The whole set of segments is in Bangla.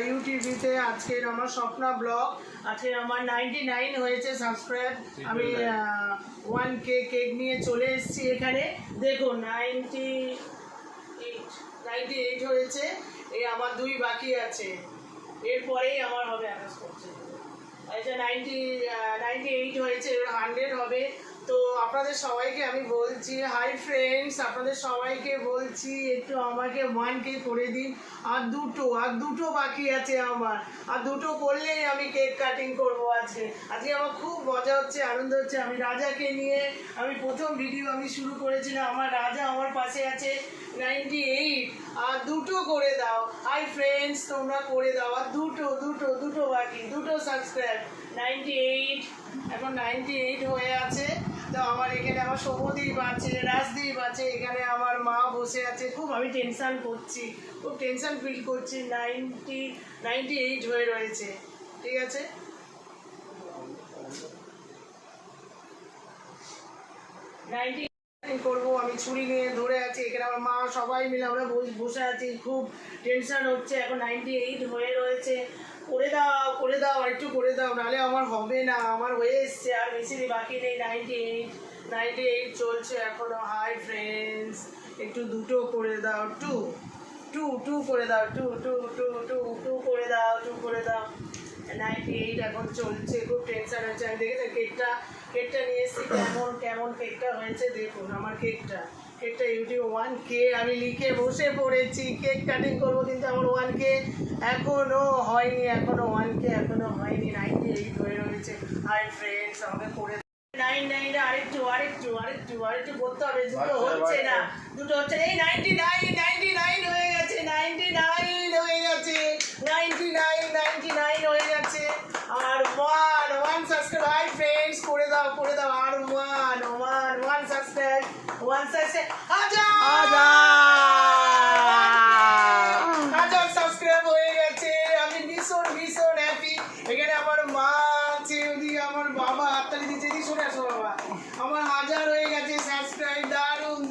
ইউটিউবিতে আজকের আমার স্বপ্না ব্লগ। আজকে আমার 99 হয়েছে সাবস্ক্রাইব। আমি 1K কেক নিয়ে চলে এসেছি এখানে। দেখুন 98 হয়েছে। এই আমার 2 বাকি আছে, এরপরেই আমার হবে। আকাশ করছে আচ্ছা 98 হয়েছে, এবার 100 হবে। তো আপনাদের সবাইকে আমি বলছি, হাই ফ্রেন্ডস, আপনাদের সবাইকে বলছি একটু আমাকে 1K করে দিন। আর দুটো বাকি আছে আমার, আর দুটো করলেই আমি কেক কাটিং করবো। আজকে আমার খুব মজা হচ্ছে, আনন্দ হচ্ছে। আমি রাজাকে নিয়ে আমি প্রথম ভিডিও আমি শুরু করেছিলাম। আমার রাজা আমার পাশে আছে 98, আর দুটো করে দাও। হাই ফ্রেন্ডস, তোমরা করে দাও। আর দুটো বাকি, দুটো সাবস্ক্রাইব। 98 এখন 98 হয়ে আছে। তো আমার এখানে আমার সৌমদীপ আছে, রাজদীপ আছে, এখানে আমার মা বসে আছে। খুব আমি টেনশান করছি, খুব টেনশান ফিল করছি। 98 হয়ে রয়েছে, ঠিক আছে। করবো আমি ছুরি নিয়ে ধরে আছি এখানে, আমার মা সবাই মিলে আমরা বসে আছি, খুব টেনশন হচ্ছে। এখন 98 হয়ে রয়েছে। করে দাও আর একটু করে দাও, নাহলে আমার হবে না। আমার হয়ে এসছে, আর বেশি বাকি নেই। 98 চলছে এখনো। হাই ফ্রেন্ডস, একটু দুটো করে দাও। টু করে দাও। টু করে দাও। 98 এখন চলছে, খুব টেনশন হচ্ছে। আমি দেখেছি কেকটা নিয়ে এসেছি, কেমন কেকটা হয়েছে দেখুন। আমার কেকটা ইউটিউব 1K আমি লিখে বসে পড়েছি, কেক কাটিং করবো, কিন্তু আমার 1K এখনো হয়নি। 1K এখনো হয়নি। 98 হয়ে রয়েছে। হাই ফ্রেন্ডস, আমাকে করে 99 আরেকটু করতে হবে। দুটো হচ্ছে না। এই 99 হয়ে গেছে। 99 হয়ে গেছে। 99 হয়ে গেছে। আর ওয়ান সাবস্ক্রাইব। হাই ফ্রেন্ডস, করে দাও। আর ওয়ান সাবস্ক্রাইব। হাজার সাবস্ক্রাইব হয়ে গেছে। আমি ভীষণ হ্যাপি। এখানে আমার মা আছে, ওদিকে আমার বাবা হাততালি দিচ্ছে। শুনে আসো বাবা, আমার 1000 হয়ে গেছে সাবস্ক্রাইব। দারুণ।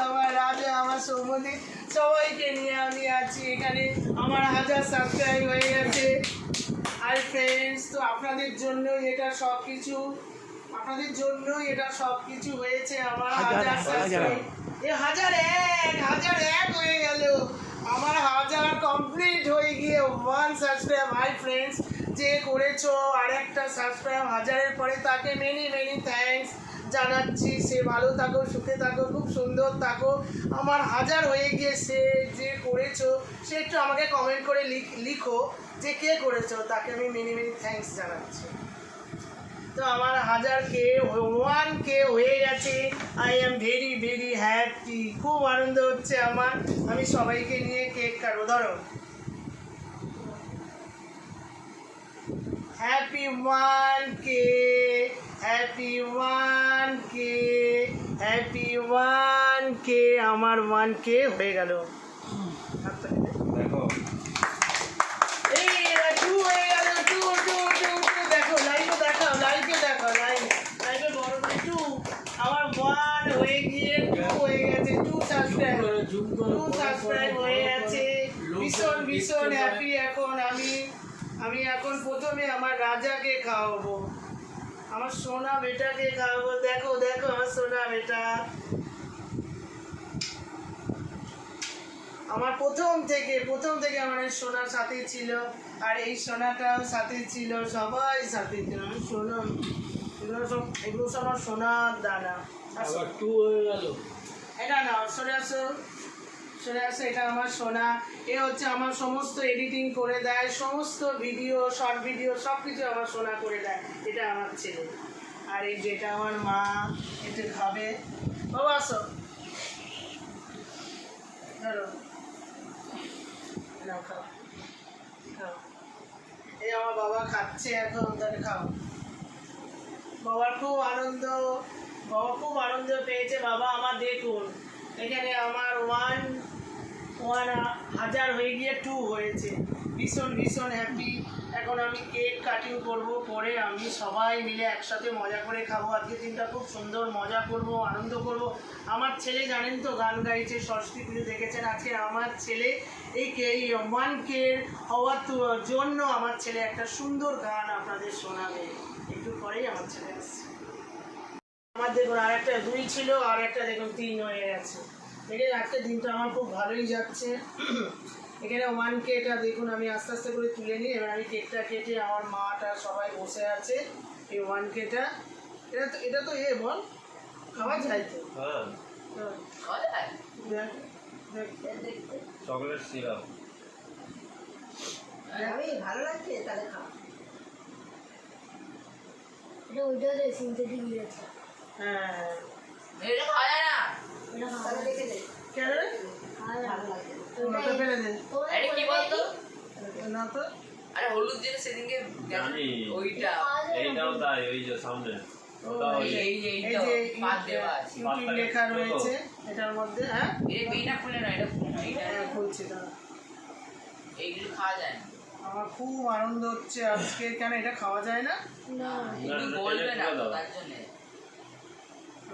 আমার রাজা, আমার সৌমদীপ, সবাইকে নিয়ে আমি আছি এখানে। আমার 1000 সাবস্ক্রাইব হয়ে গেছে। আর ফ্রেন্ডস, তো আপনাদের জন্যই এটা সব কিছু হয়েছে। আমার 1000 সাবস্ক্রাইব। 1001 হয়ে গেল। আমার 1000 কমপ্লিট হয়ে গিয়ে 1 সাবস্ক্রাইব। হাই ফ্রেন্ডস, যে করেছো আরেকটা সাবস্ক্রাইব 1000-এর পরে, তাকে মেনি থ্যাঙ্কস জানাচ্ছি। সে ভালো থাকো, সুখে থাকো, খুব সুন্দর থাকো। আমার 1000 হয়ে গিয়ে যে করেছো, সে একটু আমাকে কমেন্ট করে লিখো যে কে করেছো, তাকে আমি মেনি থ্যাঙ্কস জানাচ্ছি। তো আমার 1K হয়ে গেছে। I am very happy. খুব আনন্দ হচ্ছে আমার। আমি সবাইকে নিয়ে কেক কাটবো। ধরো, হ্যাপি 1K, আমার 1K হয়ে গেল। দেখো, এই 2 হয়ে গেল। দেখো, লাইভে দেখাও, লাইভে বড় করে 2। আমার 1 হয়ে গিয়ে 2 হয়ে গেছে। 2 সাবস্ক্রাইব হয়ে গেছে। ভীষণ হ্যাপি। এখন আমি এখন প্রথমে আমার রাজাকে খাওয়াবো, আমার সোনা বেটাকে খাওয়াবো। দেখো আমার সোনা বেটা। আমার প্রথম থেকে আমার এই সোনার সাথে ছিল, আর এই সোনাটাও সাথে ছিল, সবাই সাথে ছিল। আমি সোনা, এগুলো সব আমার সোনার দানা। এটা না, সরে আসো। এটা আমার সোনা। এ হচ্ছে আমার সমস্ত এডিটিং করে দেয়, সমস্ত ভিডিও, শর্ট ভিডিও সব কিছু আমার সোনা করে দেয়। এটা আমার ছেলে। আর এই যেটা আমার মা, এটা খাবে। বাবা আসো, ধরো, খাও। এই আমার বাবা খাচ্ছে এখন, তাহলে খাও। বাবা খুব আনন্দ পেয়েছে। বাবা আমার দেখুন, এখানে আমার 1000 হয়ে গিয়ে 2 হয়েছে। ভীষণ হ্যাপি। এখন আমি কেক কাটিং করব, করে আমি সবাই মিলে একসাথে মজা করে খাবো। আজকে দিনটা খুব সুন্দর মজা করব, আনন্দ করব। আমার ছেলে জানেন তো গান গাইছে, সরস্বতী পুজো দেখেছেন। আজকে আমার ছেলে এই 1K হওয়ার জন্য আমার ছেলে একটা সুন্দর গান আপনাদের শোনাবে। একটু পরেই আমার ছেলে আসছে। আমার দেখুন আর একটা 2 ছিল, আর একটা দেখুন 3 হয়ে গেছে। দেখে আজকে দিনটা আমার খুব ভালোই যাচ্ছে। এখানে 1Kটা দেখুন আমি আস্তে আস্তে করে তুলে নিই। এবার আমি কেকটা কেটে, আমার মাটা সবাই বসে আছে। এই 1Kটা এটা তো বল খাওয়া যায় তো? চকলেট সিরাপ আমি ভালো লাগছে তাহলে খাও। এটা ওইটা সিনথেটিক দিয়েছে। হ্যাঁ এটা খাওয়া যায় না। এটা তাহলে ভালো দেখে দে। কেন রে? ভালো ভালো লাগছে। ওটা ফেলে দে আরে কি বলতো? না তো। আরে হলুদ যেটা সেদিনকে জানি। ওইটা এইটাও তাই, ওই যে সামনে ওটা ওই এই যে এই যে পাত দেওয়া আছে। ইউটিউব লেখা রয়েছে এটার মধ্যে। হ্যাঁ এইটা খুলে না, এটা খুলে না, এইটা খুলছি দাঁড়া। এইগুলো খাওয়া যায় না। আমার খুব আনন্দ হচ্ছে আজকে। কেন এটা খাওয়া যায় না? না এগুলো বলবে না তো, তার জন্য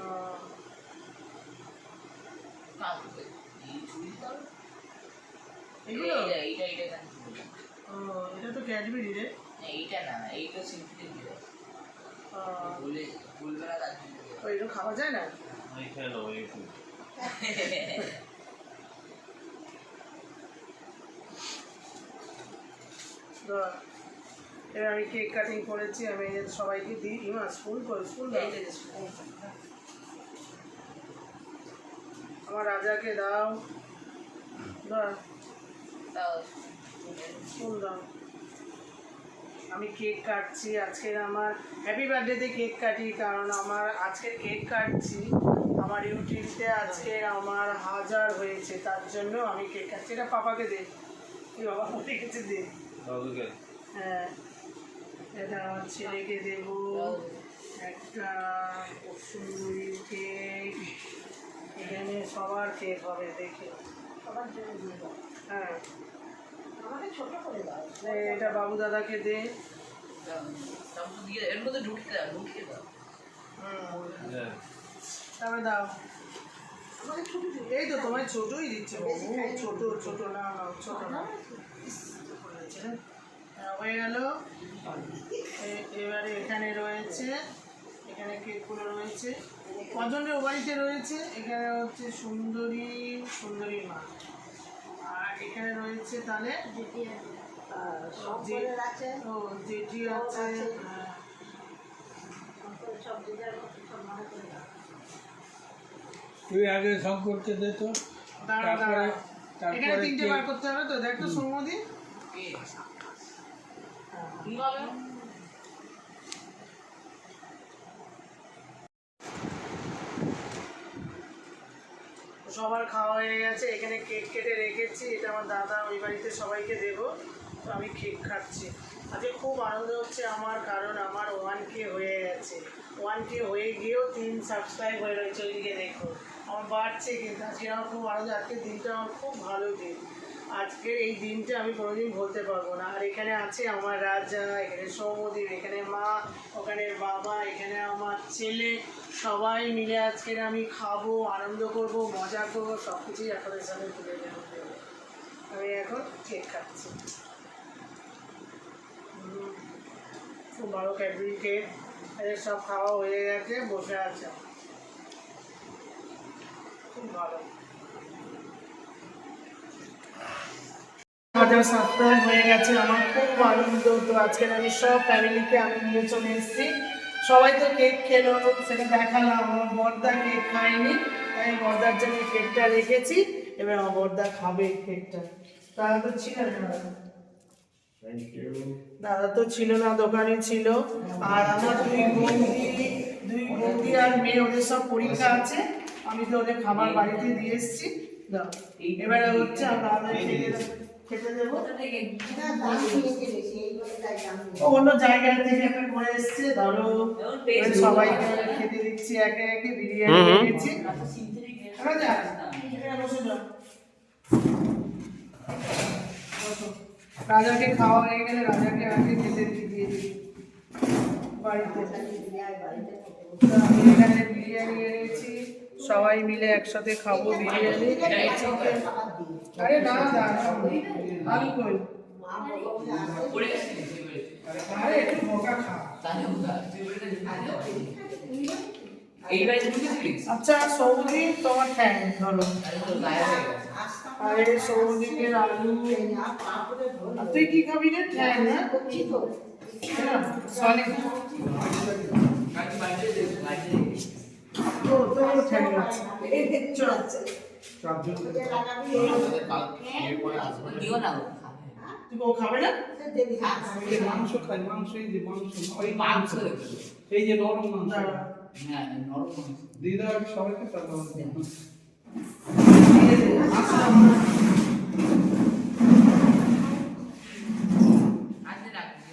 আহ, কাকুকে এই চুরি দাও। এগুলো এইটা এইটা ও, এটা তো ক্যাডবেরি রে। এইটা না, এইটা সিনথেটিক দিয়ে আহ, বলবে না, তার জন্য ও, এটা খাওয়া যায় না? ওই কেন ওই দাঁড়া। এবার আমি কেক কাটিং করেছি, আমি এই যে সবাইকে দিই। ইমা স্কুল করে স্কুল দাও। আমার রাজাকে দাও। দাও তাও স্কুল দাও। আমি কেক কাটছি আজকের। আমার হ্যাপি বার্থডেতে কেক কাটি, কারণ আমার আজকে কেক কাটছি। আমার ইউটিউবে আজকে আমার 1000 হয়েছে, তার জন্য আমি কেক কাটছি। এটা পাপাকে দে, তুই বাবা বলে গেছে দে। দাদুকে হ্যাঁ, এটা আমার ছেলেকে দেব। একটা খুব সুন্দরী কেক, এখানে সবার কেক হবে দেখে। সবার জন্য দিয়ে দাও। হ্যাঁ, আমাকে ছোট করে দাও। এটা বাবু দাদাকে দে। তারপর দিয়ে এর মধ্যে ঢুকিয়ে দাও। হ্যাঁ তারপরে দাও। এই তো তোমায় ছোটই দিচ্ছে বাবু, ছোট ছোট না, ছোট না। হয়ে গেল। এবারে এখানে রয়েছে, এখানে কেকগুলো রয়েছে। কজনের ও বাড়িতে রয়েছে? এখানে হচ্ছে সুন্দরী মা, আর এখানে রয়েছে তাহলে ও জেঠি আছে। তুই আগে শঙ্করকে দে তো, দাঁড়া দাঁড়া, এখানে তারপরে 3টে বার করতে হবে তো। দেখ তো সৌমদি, কি হবে? সবার খাওয়া হয়ে গেছে। এখানে কেক কেটে রেখেছি, এটা আমার দাদা ওই বাড়িতে সবাইকে দেবো। তো আমি কেক খাচ্ছি। আজকে খুব আনন্দ হচ্ছে আমার, কারণ আমার 1K হয়ে গেছে। 1K হয়ে গিয়েও 3 সাবস্ক্রাইব হয়ে রয়েছে, ওইদিকে দেখো আমার বাড়ছে। কিন্তু আজকে আমার খুব আনন্দ। আজকের দিনটা আমার খুব ভালো দিন। আজকের এই দিনটা আমি কোনোদিন ভুলতে পারবো না। আর এখানে আছে আমার রাজা, এখানে সৌমদীপ, এখানে মা, ওখানে বাবা, এখানে আমার ছেলে। সবাই মিলে আজকের আমি খাবো, আনন্দ করব, মজা করবো, সব কিছুই আপনাদের সাথে তুলে দেবো। আমি এখন কেক খাচ্ছি। খুব ভালো ক্যাডবেরি কেক। এদের সব খাওয়া হয়ে গেছে, বসে আছে। খুব ভালো। 1000 সাবস্ক্রাইব হয়ে গেছে, আমার খুব আনন্দ। তো আজকে আমি সব ফ্যামিলিকে আমি নিয়ে চলে এসেছি। সবাই তো কেক খেলো, সেটা দেখালাম। আমার বড়দা কেক খায়নি, তাই বড়দার জন্য কেকটা রেখেছি। এবার আমার বড়দা খাবে কেকটা। দাদা তো ছিল না, দাদা তো ছিল না, দোকানে ছিল। আর আমার দুই বৌদি আর মেয়ে, ওদের সব পরীক্ষা আছে। আমি তো ওদের খাবার বাড়িতে দিয়ে এসেছি। দাও, এবারে হচ্ছে আমরা খেতে দেবো। অন্য জায়গা থেকে একটা করে এসছে, ধরো সবাইকে খেতে দিচ্ছি একে একে। বিরিয়ানি দিচ্ছি। বসে যাও। রাজাকে খাওয়া হয়ে গেলে রাজাকে আগে খেতে দিয়ে দিই বাড়িতে। তো আমি এখানে বিরিয়ানি এনেছি, সবাই মিলে একসাথে খাবো বিরিয়ানি। আরে না আমি কই পড়ে গেছে আরে একটু বোকা খা। তাহলে এই বাড়িতে ঢুকেছিলিস? আচ্ছা সৌদি তোমার ঠ্যাং ধরো। আরে তোর গায়ে হয়ে গেছে। আরে সৌদিকের আলু। আর তুই কি খাবি রে? ঠ্যাং না সরি গাড়ি বাইরে দে, বাইরে দে। তোর ঠ্যাং আছে চল। দিও না ও। তুই ও খাবে না? মাংস খাই, মাংস এই যে মাংস, ওই মাংস এই যে নরম মাংস হ্যাঁ নরম মাংস। দিদা সবাইকে তারপর আজকে রাখবি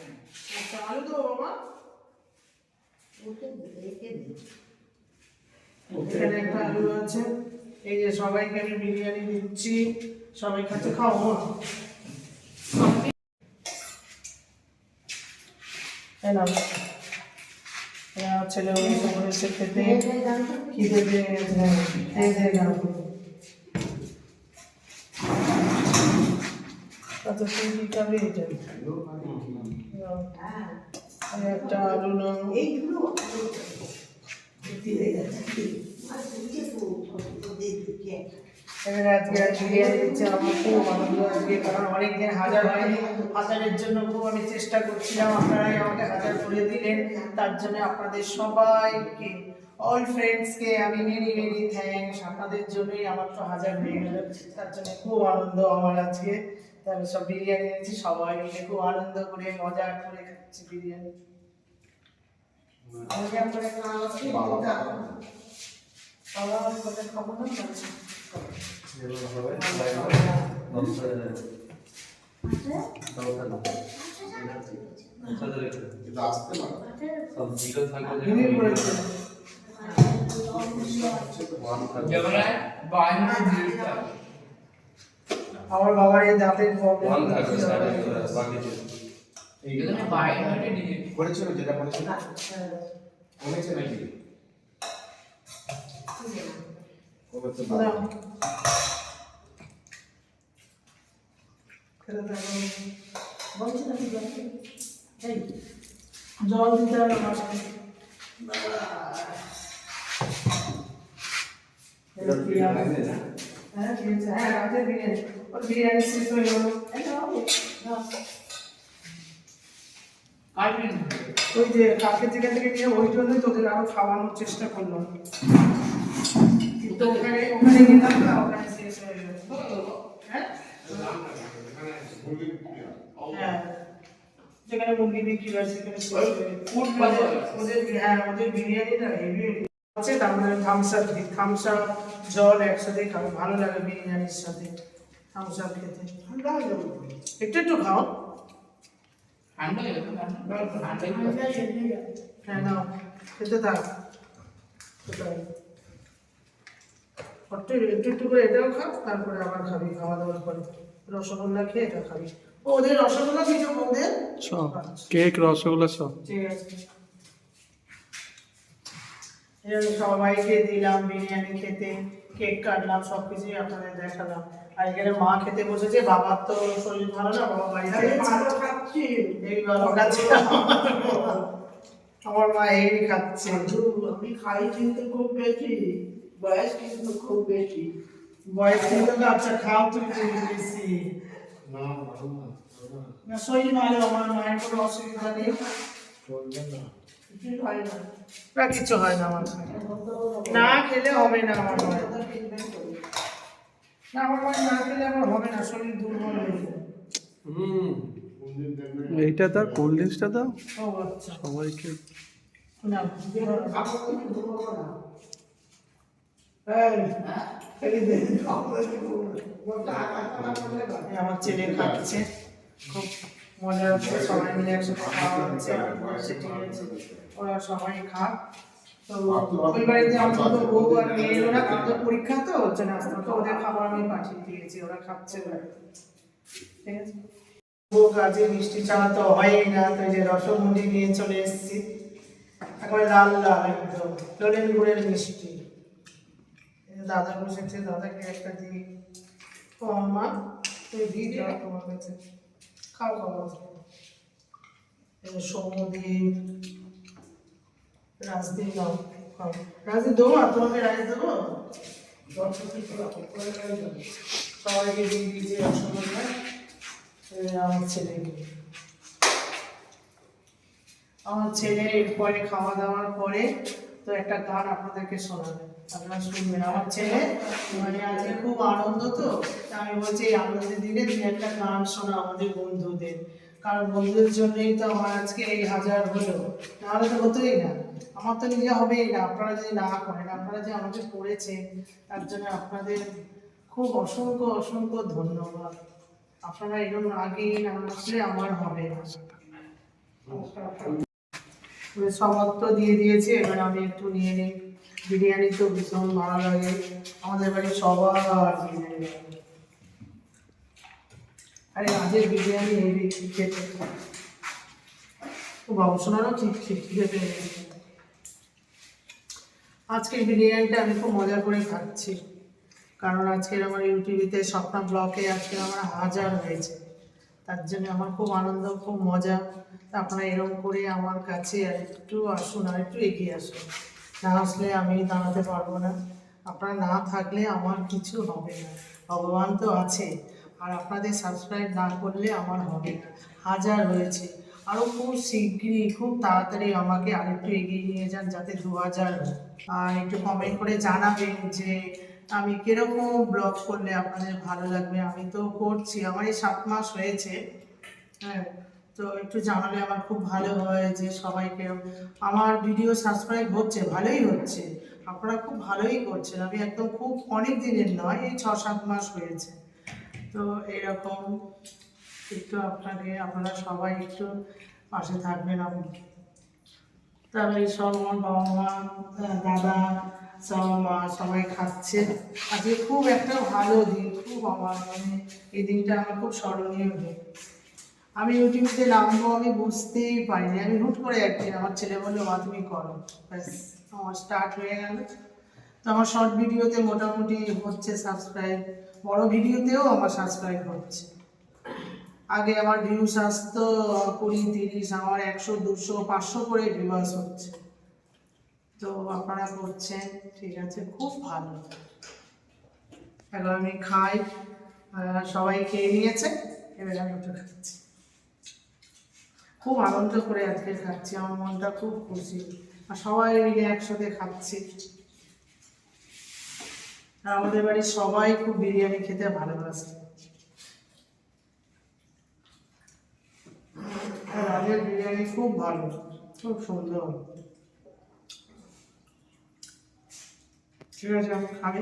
আলু তো বাবা এখানে একটা আলু আছে। এই যে সবাইকে আমি বিরিয়ানি দিচ্ছি, সবাই খাচ্ছে, খাও মা। এই নাও। এরা ছেলে বসে পড়েছে খেতে, খিদে পেয়ে গেছে, খেয়ে দিয়ে নাও। আচ্ছা তুই কি খাবি? এটা নাও। এই একটা আলু নাও। এবারে আজকে বিরিয়ানি দিচ্ছে, আমার খুব আনন্দ আজকে, কারণ অনেকদিন হাজার হয়নি। হাজারের জন্য খুব আমি চেষ্টা করছিলাম, আপনারাই আমাকে হাজার করে দিলেন, তার জন্য আপনাদের সবাইকে অল ফ্রেন্ডসকে আমি মেনি মেনি থ্যাঙ্কস। আপনাদের জন্যই আমার তো হাজার হয়ে গেল, তার জন্য খুব আনন্দ আমার আজকে। তাহলে সব বিরিয়ানি এনেছি, সবাই মিলে খুব আনন্দ করে মজা করে খাচ্ছি বিরিয়ানি। খাবো না আমার বাবার এই দাঁতের প্রবলেম এখানে বাইরে হয়ে দিয়ে করেছিল যেটা করেছিল কমেছে নাকি কমেছে জল দিতে হবে হ্যাঁ ঠিক আছে। হ্যাঁ রাতের বিরিয়ানি, ওর বিরিয়ানি শেষ হয়ে গেল। ওই যে কালকে যেখান থেকে নিয়ে ওই জন্যই তোদের আরো খাওয়ানোর চেষ্টা করলাম, কিন্তু ওখানে গেলাম না, ওখানে শেষ হয়ে গেল। হ্যাঁ হ্যাঁ যেখানে মুরগি বিক্রি হয় সেখানে শেষ হয়ে গেল। ওদের বিরিয়ানিটা হেভি আছে, তার মানে থামস আপ জল একসাথে খাবো, ভালো লাগে বিরিয়ানির সাথে থামস আপ খেতে। একটু একটু খাও। ঠান্ডা হয়ে গেছে হ্যাঁ নাও খেতে থাক। একটু একটু করে এটাও খা, তারপরে আবার খাবি খাওয়া দাওয়ার পরে। রসগোল্লা খেয়ে এটা খাবি। ওদের রসগোল্লা কিছু ওদের সব কেক রসগোল্লা সব ঠিক আছে। এরকম সবাইকে দিলাম বিরিয়ানি খেতে, কেক কাটলাম, সবকিছুই আপনাদের দেখালাম। আর এখানে মা খেতে বসেছে, বাবার তো শরীর ভালো না, বাবা বাড়িতে খাচ্ছি, এই ভালো খাচ্ছে। আমার মা এই খাচ্ছে। আমি খাই কিন্তু খুব বেশি, বয়স কিন্তু খুব বেশি। বয়স কিন্তু আচ্ছা খাও তুমি বেশি না, শরীর ভালো, আমার মায়ের কোনো অসুবিধা নেই, কিছু হয় না। না কিছু হয় না আমার না খেলে হবে না, আমার মায়ের না, আমার মায়ের না খেলে আমার হবে না, শরীর দুর্বল হয়ে যায়। এইটা দাও, কোল্ড ড্রিঙ্কসটা দাও ও আচ্ছা সবাইকে। না আমার ছেলে খাচ্ছে, খুব মজা হচ্ছে, সবাই মিলে একসাথে খাওয়া হচ্ছে, ঠিক আছে ওরা সবাই খাক। তো ওই বাড়িতে আমার তো বউ আর মেয়ে এলো না, কারণ তো পরীক্ষা তো হচ্ছে না, তো ওদের খাবার আমি পাঠিয়ে দিয়েছি, ওরা খাচ্ছে বাড়িতে, ঠিক আছে। কাজে মিষ্টি ছাড়া তো হয়ই না, তো এই যে রসমুন্ডি নিয়ে চলে এসেছি, একেবারে লাল লাল একদম নলেন গুড়ের মিষ্টি। দাদা বসেছে, দাদাকে একটা দিই। ও মা তুই দিই দেওয়া তোমার কাছে, খাও খাও। সৌমদ্বীপ রাজদীপ দাও, খাও। রাজদীপ দেবো, আর তোমাকে রাইস দেবো, সবাইকে দিয়ে দিয়েছি রসগোল্লা। আমার ছেলে এরপরে খাওয়া দাওয়ার পরে তো একটা গান আপনাদেরকে শোনাবে, আপনারা শুনবেন। আমার ছেলে মানে আজকে খুব আনন্দ, তো আমি বলছি এই আনন্দের দিনে তুমি একটা গান শোনা আমাদের বন্ধুদের, কারণ বন্ধুদের জন্যই তো আমার আজকে এই 1000 হলো, নাহলে তো হতোই না, আমার তো নিজে হবেই না। আপনারা যদি না করেন, আপনারা যে আমাকে করেছেন তার জন্য আপনাদের খুব অসংখ্য অসংখ্য ধন্যবাদ। আপনারা এরকম আগে না আসলে আমার হবে না। সমস্ত দিয়ে দিয়েছি, এবার আমি একটু নিয়ে নিই। বিরিয়ানি তো ভীষণ ভালো লাগে, আমাদের বাড়ি সবার বিরিয়ানি লাগে। আরে আজের বিরিয়ানি হেভি খেতে, ও বাবুসোনারও ঠিক ঠিক খেতে। আজকের বিরিয়ানিটা আমি খুব মজা করে খাচ্ছি, কারণ আজকের আমার ইউটিউবেতে স্বপ্না ব্লগে আজকে আমার 1000 হয়েছে, তার জন্য আমার খুব আনন্দ, খুব মজা। আপনারা এরকম করে আমার কাছে আর একটু আসুন, আর একটু এগিয়ে আসুন, না আসলে আমি দাঁড়াতে পারবো না। আপনারা না থাকলে আমার কিছু হবে না, ভগবান তো আছে, আর আপনাদের সাবস্ক্রাইব না করলে আমার হবে না। 1000 হয়েছে, আরও খুব শীঘ্রই খুব তাড়াতাড়ি আমাকে আরেকটু এগিয়ে নিয়ে যান, যাতে 2000 হয়। আর একটু কমেন্ট করে জানাবেন যে আমি কিরকম ব্লগ করলে আপনাদের ভালো লাগবে। আমি তো করছি, আমার এই 7 মাস হয়েছে, হ্যাঁ, তো একটু জানালে আমার খুব ভালো হয় যে সবাইকে আমার ভিডিও সাবস্ক্রাইব হচ্ছে, ভালোই হচ্ছে, আপনারা খুব ভালোই করছেন। আমি একদম খুব অনেক দিনের নয়, এই 6-7 মাস হয়েছে। তো এরকম একটু আপনারা সবাই একটু পাশে থাকবেন। তারপরে সব আমার বাবা মা, দাদা, সবাই খাচ্ছে। আজকে খুব একটা ভালো দিন, খুব আমার মানে এই দিনটা আমার খুব স্মরণীয় দিন। আমি ইউটিউবে নামবো আমি বুঝতেই পারিনি, আমি হুট করে একদিন আমার ছেলে বললো মা তুমি করো, ব্যাস আমার স্টার্ট হয়ে গেল। তো আমার শর্ট ভিডিওতে মোটামুটি হচ্ছে সাবস্ক্রাইব, বড় ভিডিওতেও আমার সাবস্ক্রাইব হচ্ছে। আগে আমার ভিউস আসতো 20-30, আমার 100, 200, 500 করে ভিউয়ার্স হচ্ছে। তো আপনারা করছেন, ঠিক আছে, খুব ভালো। এখন আমি খাই, সবাই খেয়ে নিয়েছে, এবার আমি একটু খাচ্ছি। খুব আনন্দ করে আজকে খাচ্ছি, আমার মনটা খুব খুশি, আর সবাই মিলে একসাথে খাচ্ছি। আর আমাদের বাড়ির সবাই খুব বিরিয়ানি খেতে ভালোবাসে। রাজের বিরিয়ানি খুব ভালো, খুব সুন্দর। ঠিক আছে, আমি খাই।